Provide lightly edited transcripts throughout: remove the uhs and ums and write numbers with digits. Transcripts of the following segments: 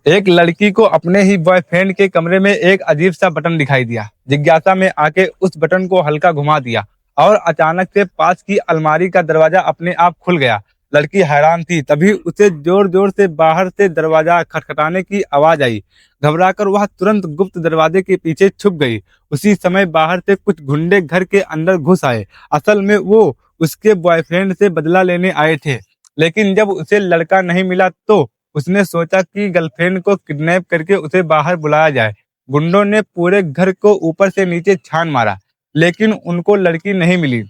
एक लड़की को अपने ही बॉयफ्रेंड के कमरे में एक अजीब सा बटन दिखाई दिया। जिज्ञासा में आके उस बटन को हल्का घुमा दिया और अचानक से पास की अलमारी का दरवाजा अपने आप खुल गया। लड़की हैरान थी, तभी उसे जोर जोर से बाहर से दरवाजा खटखटाने की आवाज आई। घबराकर वह तुरंत गुप्त दरवाजे के पीछे छुप गई। उसी समय बाहर से कुछ गुंडे घर के अंदर घुस आए। असल में वो उसके बॉयफ्रेंड से बदला लेने आए थे, लेकिन जब उसे लड़का नहीं मिला तो उसने सोचा कि गर्लफ्रेंड को किडनैप करके उसे बाहर बुलाया जाए। गुंडों ने पूरे घर को ऊपर से नीचे छान मारा, लेकिन उनको लड़की नहीं मिली।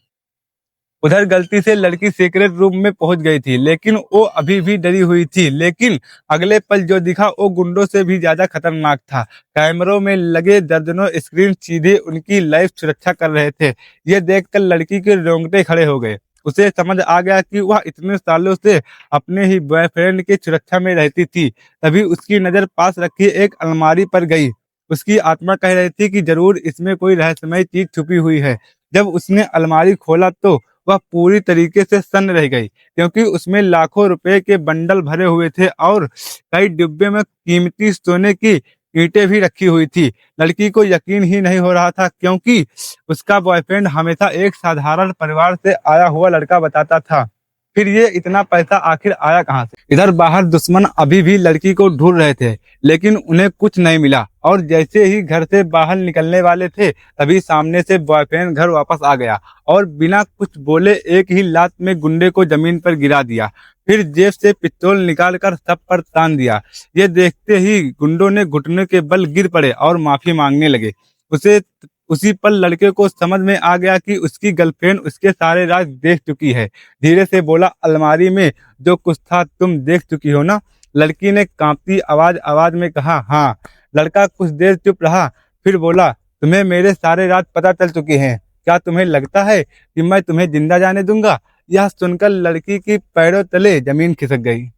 उधर गलती से लड़की सीक्रेट रूम में पहुंच गई थी, लेकिन वो अभी भी डरी हुई थी। लेकिन अगले पल जो दिखा वो गुंडों से भी ज्यादा खतरनाक था। कैमरों में लगे दर्जनों स्क्रीन सीधे उनकी लाइव सुरक्षा कर रहे थे। ये देखकर लड़की के रोंगटे खड़े हो गए। उसे समझ आ गया कि वह इतने सालों से अपने ही बॉयफ्रेंड की सुरक्षा में रहती थी। तभी उसकी नजर पास रखी एक अलमारी पर गई। उसकी आत्मा कह रही थी कि जरूर इसमें कोई रहस्यमय चीज छुपी हुई है। जब उसने अलमारी खोला तो वह पूरी तरीके से सन्न रह गई, क्योंकि उसमें लाखों रुपए के बंडल भरे हुए थे और कई डिब्बे में कीमती सोने की ईंटें भी रखी हुई थी। लड़की को यकीन ही नहीं हो रहा था, क्योंकि उसका बॉयफ्रेंड हमेशा एक साधारण परिवार से आया हुआ लड़का बताता था। फिर ये इतना पैसा आखिर आया कहाँ से? इधर बाहर दुश्मन अभी भी लड़की को ढूंढ रहे थे, लेकिन उन्हें कुछ नहीं मिला। और जैसे ही घर से बाहर निकलने वाले थे, तभी सामने से बॉयफ्रेंड घर वापस आ गया और बिना कुछ बोले एक ही लात में गुंडे को जमीन पर गिरा दिया। फिर जेब से पिस्तौल निकालकर सब पर तान दिया। ये देखते ही गुंडों ने घुटने के बल गिर पड़े और माफी मांगने लगे। उसे उसी पल लड़के को समझ में आ गया कि उसकी गर्लफ्रेंड उसके सारे राज देख चुकी है। धीरे से बोला, अलमारी में जो कुछ था तुम देख चुकी हो ना? लड़की ने कांपती आवाज में कहा, हाँ। लड़का कुछ देर चुप रहा, फिर बोला, तुम्हें मेरे सारे राज पता चल चुके हैं। क्या तुम्हें लगता है कि मैं तुम्हें जिंदा जाने दूंगा? यह सुनकर लड़की की पैरों तले जमीन खिसक गई।